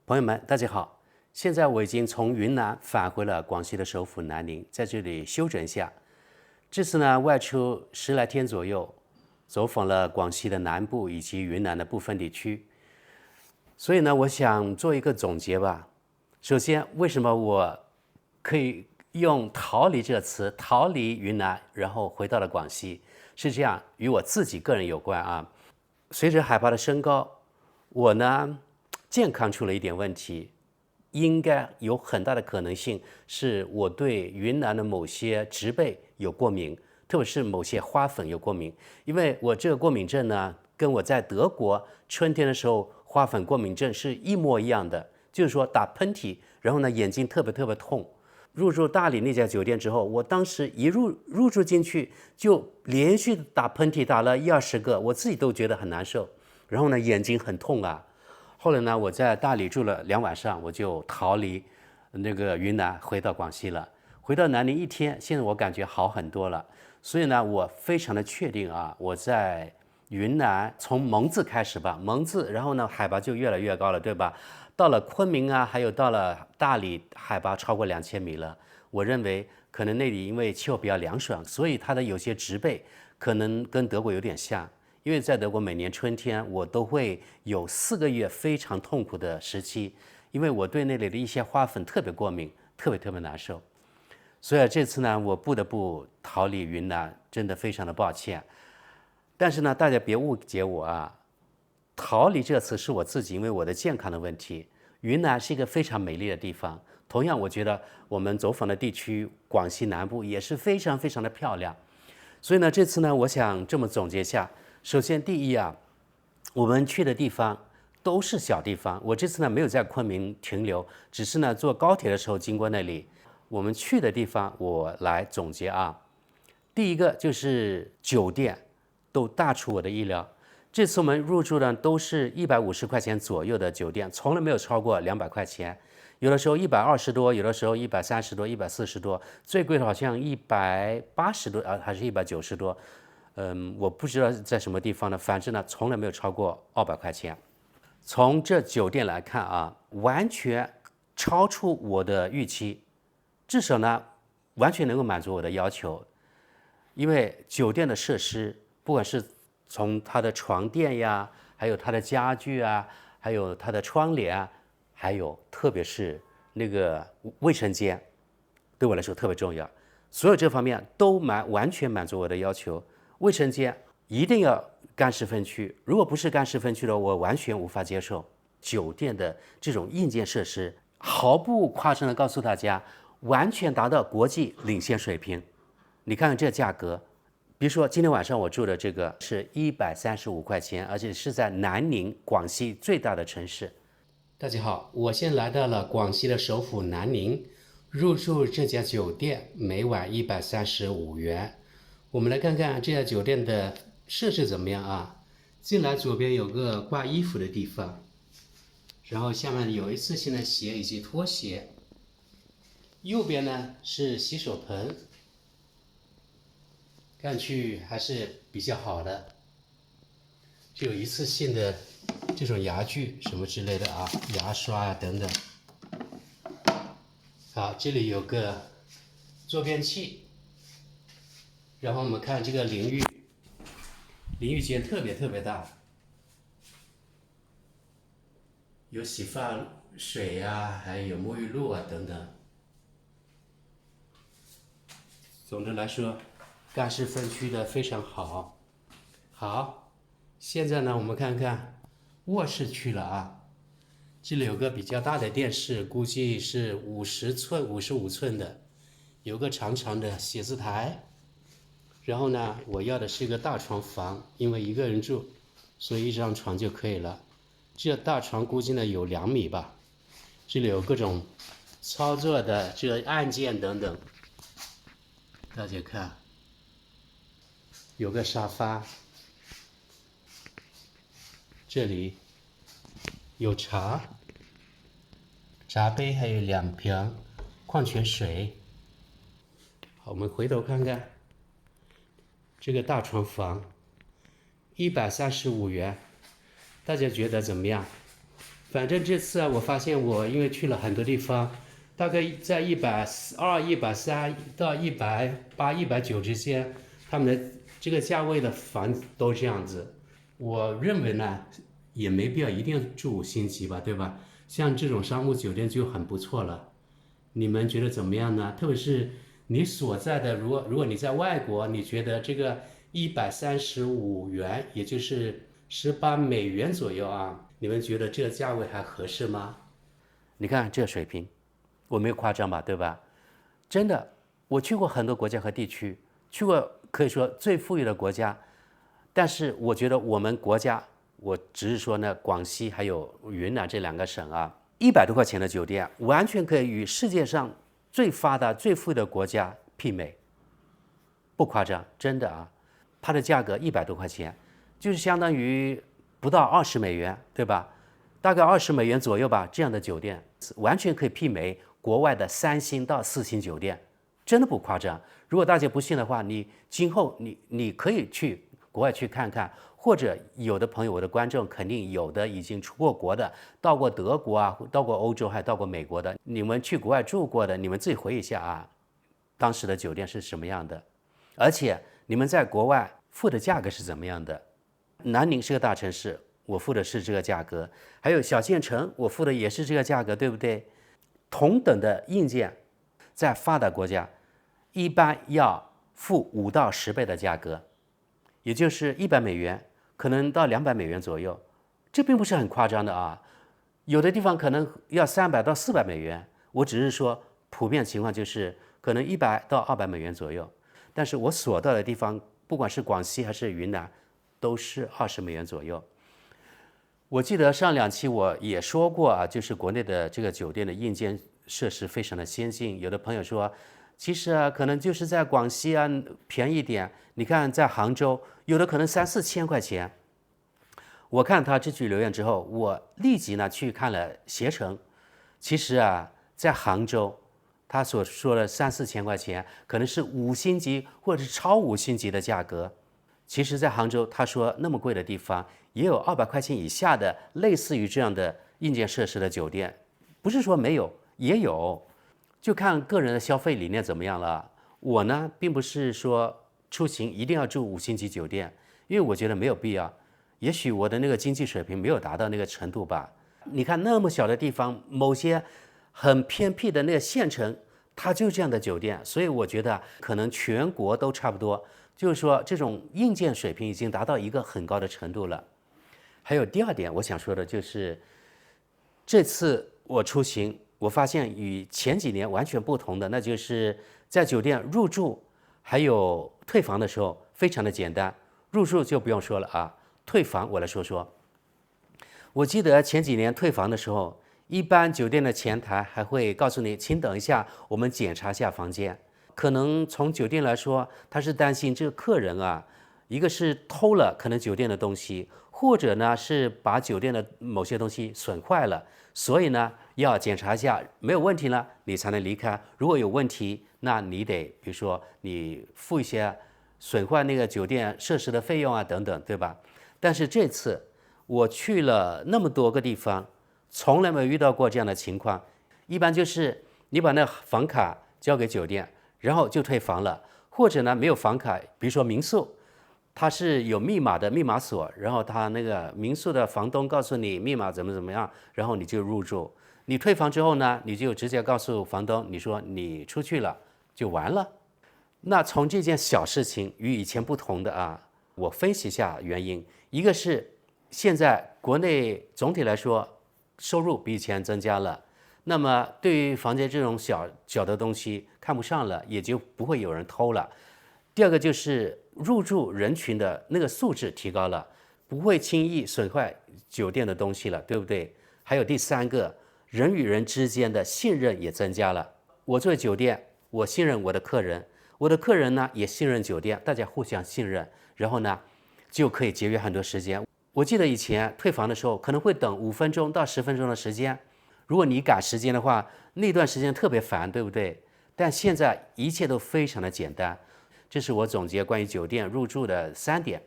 朋友们，大家好！现在我已经从云南返回了广西的首府南宁，在这里休整一下。这次呢，外出10来天左右，走访了广西的南部以及云南的部分地区。所以呢，我想做一个总结吧。首先，为什么我可以用逃离这个词，逃离云南，然后回到了广西？是这样，与我自己个人有关啊。随着海拔的升高，我呢健康出了一点问题，应该有很大的可能性是我对云南的某些植被有过敏，特别是某些花粉有过敏。因为我这个过敏症呢，跟我在德国春天的时候花粉过敏症是一模一样的，就是说打喷嚏，然后呢眼睛特别痛。入住大理那家酒店之后，我当时一入住进去就连续打喷嚏，打了10-20个，我自己都觉得很难受，然后呢眼睛很痛啊。后来呢，我在大理住了2晚上，我就逃离那个云南，回到广西了。回到南宁1天，现在我感觉好很多了。所以呢，我非常的确定啊，我在云南从蒙自开始吧，蒙自，然后呢海拔就越来越高了，对吧？到了昆明啊，还有到了大理，海拔超过2000米了。我认为可能那里因为气候比较凉爽，所以它的有些植被可能跟德国有点像。因为在德国每年春天我都会有4个月非常痛苦的时期，因为我对那里的一些花粉特别过敏，特别难受。所以这次呢，我不得不逃离云南，真的非常的抱歉。但是呢，大家别误解我啊，逃离这个词是我自己因为我的健康的问题。云南是一个非常美丽的地方，同样我觉得我们走访的地区广西南部也是非常的漂亮。所以呢，这次呢，我想这么总结一下。首先，第一啊，我们去的地方都是小地方。我这次呢没有在昆明停留，只是呢坐高铁的时候经过那里。我们去的地方，我来总结啊。第一个就是酒店，都大出我的意料。这次我们入住的都是150块钱左右的酒店，从来没有超过200块钱。有的时候120多，有的时候130多、140多，最贵的好像180多还是190多。我不知道在什么地方呢，反正呢从来没有超过200块钱。从这酒店来看啊，完全超出我的预期，至少呢完全能够满足我的要求。因为酒店的设施，不管是从它的床垫呀，还有它的家具啊，还有它的窗帘啊，还有特别是那个卫生间，对我来说特别重要。所有这方面都完全满足我的要求。卫生间一定要干湿分区，如果不是干湿分区的，我完全无法接受。酒店的这种硬件设施，毫不夸张的告诉大家，完全达到国际领先水平。你看看这价格，比如说今天晚上我住的这个是135块钱，而且是在南宁，广西最大的城市。大家好，我现在来到了广西的首府南宁，入住这家酒店每晚135元。我们来看看这家酒店的设置怎么样啊？进来左边有个挂衣服的地方，然后下面有一次性的鞋以及拖鞋。右边呢是洗手盆，看去还是比较好的，就有一次性的这种牙具什么之类的啊，牙刷啊等等。好，这里有个坐便器。然后我们看这个淋浴间特别大，有洗发水啊，还有沐浴露啊等等。总的来说，干湿分区的非常好。好，现在呢，我们看看卧室区了啊。这里有个比较大的电视，估计是50寸、55寸的，有个长长的写字台。然后呢，我要的是一个大床房，因为一个人住，所以1张床就可以了。这大床估计呢有2米吧。这里有各种操作的这个按键等等，大家看，有个沙发，这里有茶杯，还有2瓶矿泉水。好，我们回头看看这个大床房，135元，大家觉得怎么样？反正这次啊，我发现我因为去了很多地方，大概在120、130到180、190之间，他们的这个价位的房都这样子。我认为呢，也没必要一定住5星级吧，对吧？像这种商务酒店就很不错了。你们觉得怎么样呢？特别是你所在的，如果你在外国，你觉得这个135元，也就是18美元左右啊，你们觉得这个价位还合适吗？你看这水平，我没有夸张吧，对吧？真的，我去过很多国家和地区，去过可以说最富裕的国家，但是我觉得我们国家，我只是说呢，广西还有云南这2个省啊，100多块钱的酒店，完全可以与世界上最发达、最富裕的国家媲美，不夸张，真的啊。它的价格100多块钱，就是相当于不到20美元，对吧？大概20美元左右吧，这样的酒店完全可以媲美国外的3星到4星酒店，真的不夸张。如果大家不信的话，你今后你可以去国外去看看，或者有的朋友，我的观众肯定有的已经出过国的，到过德国啊，到过欧洲，还到过美国的，你们去国外住过的，你们自己回忆一下啊，当时的酒店是什么样的，而且你们在国外付的价格是怎么样的。南宁是个大城市，我付的是这个价格，还有小县城，我付的也是这个价格，对不对？同等的硬件，在发达国家一般要付5到10倍的价格，也就是100美元，可能到200美元左右，这并不是很夸张的啊。有的地方可能要300到400美元，我只是说普遍情况就是可能100到200美元左右。但是我所到的地方，不管是广西还是云南，都是20美元左右。我记得上2期我也说过啊，就是国内的这个酒店的硬件设施非常的先进。有的朋友说，其实啊，可能就是在广西啊便宜点。你看在杭州，有的可能3、4千块钱。我看他这句留言之后，我立即呢去看了携程。其实啊，在杭州，他所说的3、4千块钱，可能是5星级或者是超5星级的价格。其实，在杭州，他说那么贵的地方，也有200块钱以下的类似于这样的硬件设施的酒店，不是说没有，也有，就看个人的消费理念怎么样了。我呢，并不是说出行一定要住5星级酒店，因为我觉得没有必要。也许我的那个经济水平没有达到那个程度吧。你看那么小的地方，某些很偏僻的那个县城，它就这样的酒店，所以我觉得可能全国都差不多。就是说，这种硬件水平已经达到一个很高的程度了。还有第2点，我想说的就是，这次我出行，我发现与前几年完全不同的，那就是在酒店入住还有退房的时候非常的简单。入住就不用说了啊，退房我来说说。我记得前几年退房的时候，一般酒店的前台还会告诉你，请等一下，我们检查一下房间。可能从酒店来说，他是担心这个客人啊，一个是偷了可能酒店的东西，或者呢是把酒店的某些东西损坏了，所以呢要检查一下，没有问题了你才能离开。如果有问题，那你得比如说你付一些损坏那个酒店设施的费用啊等等，对吧？但是这次我去了那么多个地方，从来没有遇到过这样的情况。一般就是你把那房卡交给酒店，然后就退房了，或者呢没有房卡，比如说民宿，它是有密码的密码锁，然后他那个民宿的房东告诉你密码怎么样，然后你就入住。你退房之后呢，你就直接告诉房东，你说你出去了就完了。那从这件小事情与以前不同的啊，我分析一下原因。一个是现在国内总体来说收入比以前增加了，那么对于房间这种小的东西看不上了，也就不会有人偷了。第二个就是入住人群的那个素质提高了，不会轻易损坏酒店的东西了，对不对？还有第3个，人与人之间的信任也增加了。我作为酒店，我信任我的客人，我的客人呢也信任酒店，大家互相信任，然后呢就可以节约很多时间。我记得以前退房的时候可能会等5分钟到10分钟的时间，如果你赶时间的话，那段时间特别烦，对不对？但现在一切都非常的简单。这是我总结关于酒店入住的3点。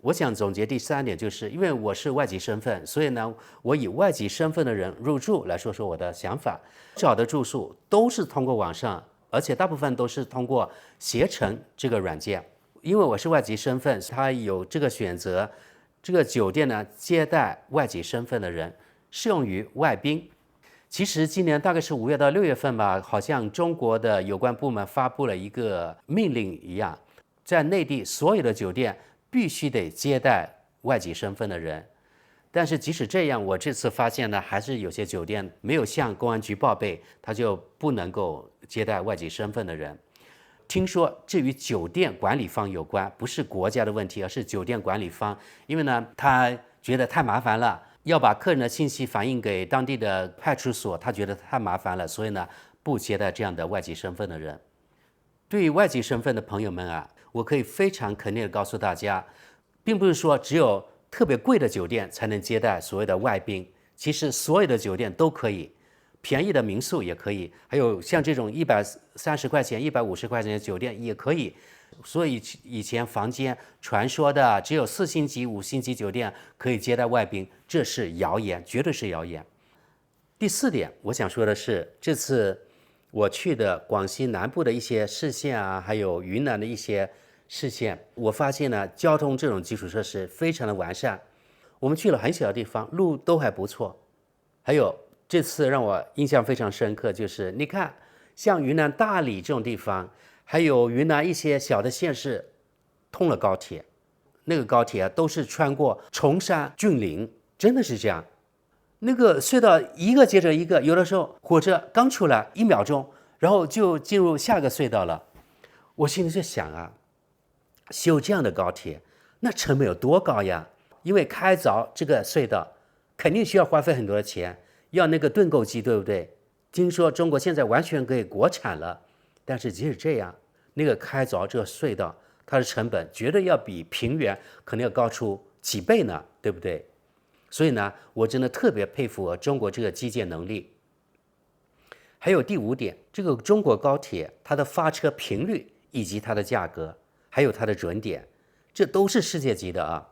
我想总结第3点，就是因为我是外籍身份，所以呢，我以外籍身份的人入住来说说我的想法。找的住宿都是通过网上，而且大部分都是通过携程这个软件。因为我是外籍身份，它有这个选择，这个酒店呢接待外籍身份的人，适用于外宾。其实今年大概是5月到6月份吧，好像中国的有关部门发布了一个命令一样，在内地所有的酒店必须得接待外籍身份的人。但是即使这样，我这次发现呢，还是有些酒店没有向公安局报备，他就不能够接待外籍身份的人。听说这与酒店管理方有关，不是国家的问题，而是酒店管理方，因为呢，他觉得太麻烦了。要把客人的信息反映给当地的派出所，他觉得太麻烦了，所以呢，不接待这样的外籍身份的人。对于外籍身份的朋友们啊，我可以非常肯定的告诉大家，并不是说只有特别贵的酒店才能接待所谓的外宾，其实所有的酒店都可以，便宜的民宿也可以，还有像这种130块钱、150块钱的酒店也可以。所以以前坊间传说的只有4星级、5星级酒店可以接待外宾，这是谣言，绝对是谣言。第4点，我想说的是，这次我去的广西南部的一些市县啊，还有云南的一些市县，我发现呢，交通这种基础设施非常的完善。我们去了很小的地方，路都还不错。还有这次让我印象非常深刻，就是你看，像云南大理这种地方，还有云南一些小的县市通了高铁，那个高铁啊都是穿过崇山峻岭，真的是这样。那个隧道一个接着一个，有的时候火车刚出来1秒钟，然后就进入下个隧道了。我心里就想啊，修这样的高铁，那成本有多高呀？因为开凿这个隧道肯定需要花费很多的钱，要那个盾构机，对不对？听说中国现在完全可以国产了。但是即使这样，那个开凿这个隧道，它的成本绝对要比平原可能要高出几倍呢，对不对？所以呢，我真的特别佩服中国这个基建能力。还有第5点，这个中国高铁它的发车频率以及它的价格，还有它的准点，这都是世界级的啊。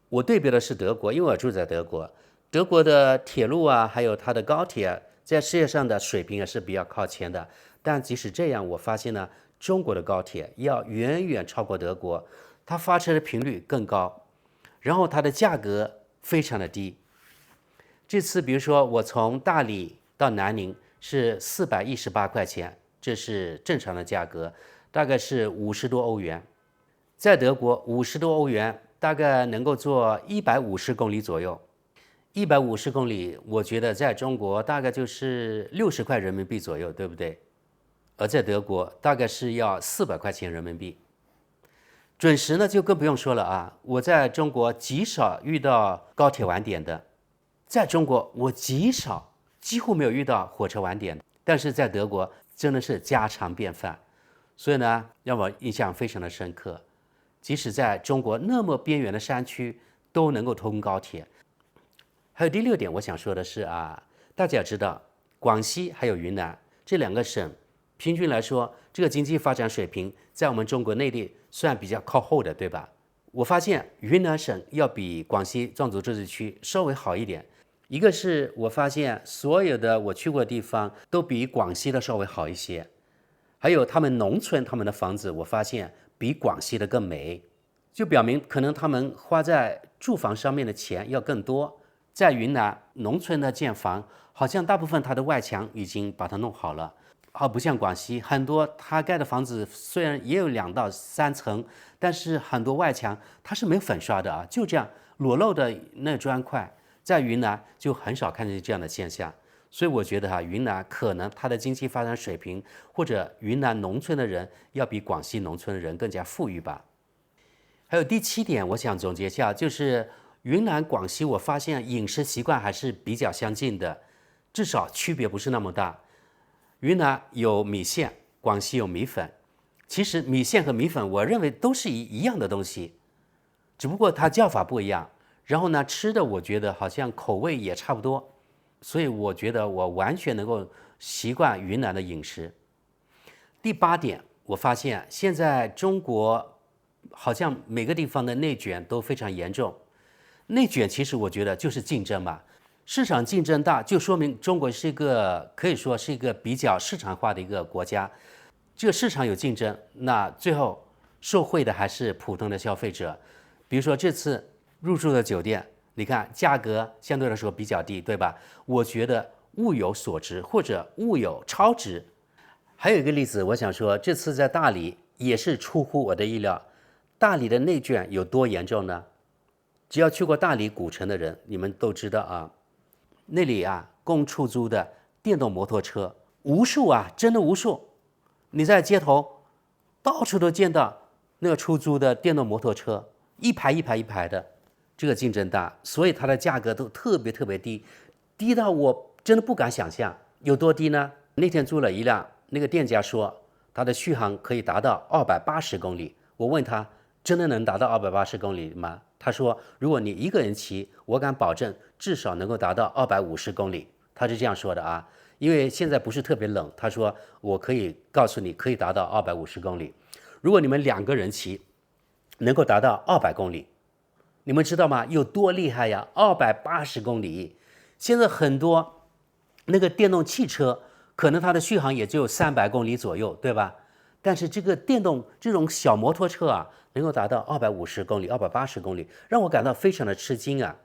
我对比的是德国，因为我住在德国，德国的铁路啊，还有它的高铁，在世界上的水平也是比较靠前的。但即使这样，我发现呢，中国的高铁要远远超过德国，它发车的频率更高，然后它的价格非常的低。这次比如说我从大理到南宁是418块钱，这是正常的价格，大概是50多欧元。在德国50多欧元大概能够坐150公里左右，150公里，我觉得在中国大概就是60块人民币左右，对不对？而在德国大概是要400块钱人民币。准时呢就更不用说了啊，我在中国极少遇到高铁晚点的，在中国我几乎没有遇到火车晚点的，但是在德国真的是家常便饭，所以呢让我印象非常的深刻。即使在中国那么边缘的山区都能够通高铁。还有第6点我想说的是啊，大家也知道广西还有云南这2个省平均来说，这个经济发展水平在我们中国内地算比较靠后的，对吧？我发现云南省要比广西壮族自治区稍微好一点。一个是我发现所有的我去过的地方都比广西的稍微好一些，还有他们农村他们的房子，我发现比广西的更美，就表明可能他们花在住房上面的钱要更多。在云南农村的建房，好像大部分它的外墙已经把它弄好了。不像广西，很多它盖的房子虽然也有2到3层，但是很多外墙它是没有粉刷的啊，就这样裸露的那砖块，在云南就很少看见这样的现象。所以我觉得云南可能它的经济发展水平，或者云南农村的人要比广西农村的人更加富裕吧。还有第7点，我想总结一下，就是云南、广西，我发现饮食习惯还是比较相近的，至少区别不是那么大。云南有米线，广西有米粉。其实米线和米粉，我认为都是一样的东西，只不过它叫法不一样。然后呢，吃的我觉得好像口味也差不多，所以我觉得我完全能够习惯云南的饮食。第8点，我发现现在中国好像每个地方的内卷都非常严重。内卷其实我觉得就是竞争嘛，市场竞争大，就说明中国是一个可以说是一个比较市场化的一个国家。这个市场有竞争，那最后受惠的还是普通的消费者。比如说这次入住的酒店，你看价格相对来说比较低，对吧？我觉得物有所值或者物有超值。还有一个例子，我想说，这次在大理也是出乎我的意料。大理的内卷有多严重呢？只要去过大理古城的人，你们都知道啊，那里啊供出租的电动摩托车无数啊，真的无数。你在街头到处都见到那个出租的电动摩托车，一排一排一排的，这个竞争大，所以它的价格都特别特别低，低到我真的不敢想象有多低呢？那天租了一辆，那个店家说它的续航可以达到280公里，我问他真的能达到280公里吗？他说如果你一个人骑，我敢保证至少能够达到250公里。他是这样说的啊，因为现在不是特别冷，他说我可以告诉你可以达到250公里。如果你们2个人骑，能够达到200公里，你们知道吗？有多厉害呀？280公里。现在很多那个电动汽车，可能它的续航也只有300公里左右，对吧？但是这个电动这种小摩托车啊，能够达到250公里、280公里，让我感到非常的吃惊啊！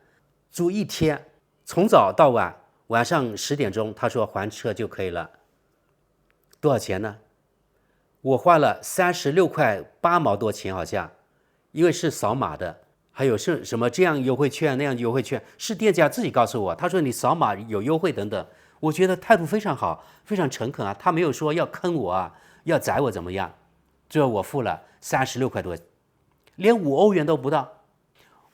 租一天，从早到晚，晚上10点钟，他说还车就可以了。多少钱呢？我花了36块8毛多钱，好像，因为是扫码的，还有是什么这样优惠券那样优惠券，是店家自己告诉我，他说你扫码有优惠等等。我觉得态度非常好，非常诚恳啊，他没有说要坑我啊，要宰我怎么样。最后我付了36块多，连5欧元都不到。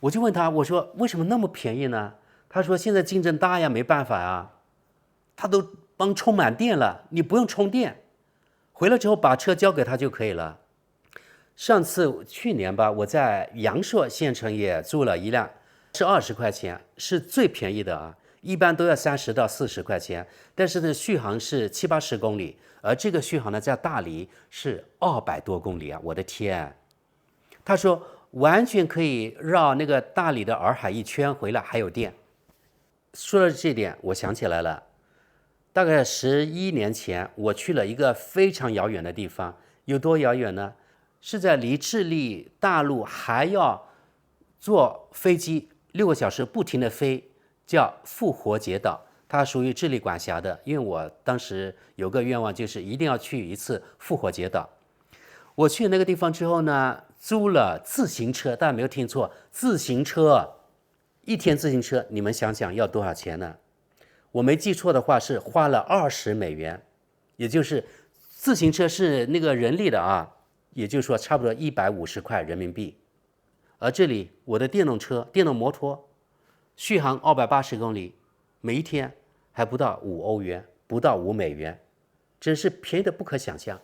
我就问他，我说为什么那么便宜呢？他说现在竞争大呀，没办法啊，他都帮充满电了，你不用充电，回来之后把车交给他就可以了。上次去年吧，我在阳朔县城也租了一辆，是20块钱，是最便宜的啊，一般都要30到40块钱，但是呢续航是70、80公里，而这个续航呢在大理是200多公里啊，我的天！他说完全可以绕那个大理的洱海一圈回来，还有电。说到这点，我想起来了，大概11年前，我去了一个非常遥远的地方，有多遥远呢？是在离智利大陆还要坐飞机6个小时不停的飞，叫复活节岛，它属于智利管辖的。因为我当时有个愿望，就是一定要去一次复活节岛。我去那个地方之后呢，租了自行车，大家没有听错，自行车，一天自行车，你们想想要多少钱呢？我没记错的话是花了20美元，也就是自行车是那个人力的啊，也就是说差不多150块人民币。而这里我的电动车、电动摩托，续航280公里，每一天还不到5欧元，不到5美元，真是便宜的不可想象。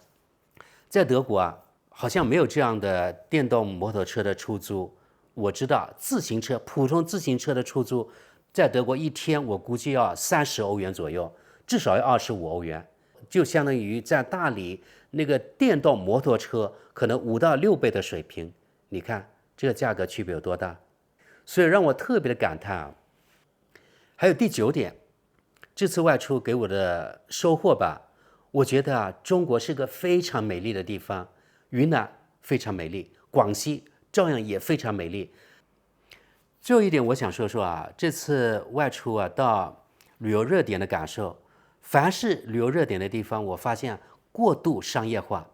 在德国啊，好像没有这样的电动摩托车的出租。我知道自行车，普通自行车的出租，在德国一天我估计要30欧元左右，至少要25欧元，就相当于在大理那个电动摩托车可能5到6倍的水平。你看这个价格区别有多大？所以让我特别的感叹啊。还有第9点，这次外出给我的收获吧，我觉得啊，中国是个非常美丽的地方，云南非常美丽，广西照样也非常美丽。最后一点，我想说说啊，这次外出啊，到旅游热点的感受，凡是旅游热点的地方，我发现过度商业化，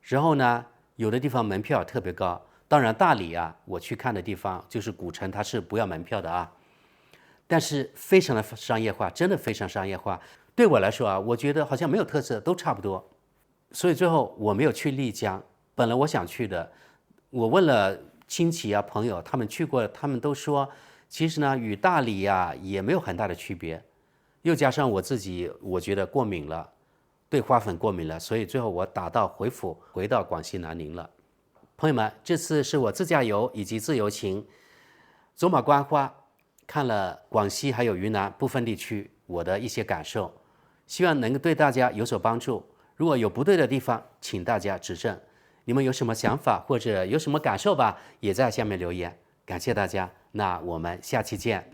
然后呢，有的地方门票特别高。当然，大理啊，我去看的地方就是古城，它是不要门票的啊，但是非常的商业化，真的非常商业化。对我来说啊，我觉得好像没有特色，都差不多。所以最后我没有去丽江，本来我想去的，我问了亲戚啊朋友，他们去过，他们都说，其实呢与大理啊也没有很大的区别。又加上我自己，我觉得过敏了，对花粉过敏了，所以最后我打道回府，回到广西南宁了。朋友们，这次是我自驾游以及自由行，走马观花，看了广西还有云南部分地区我的一些感受，希望能够对大家有所帮助。如果有不对的地方，请大家指正。你们有什么想法或者有什么感受吧，也在下面留言。感谢大家，那我们下期见。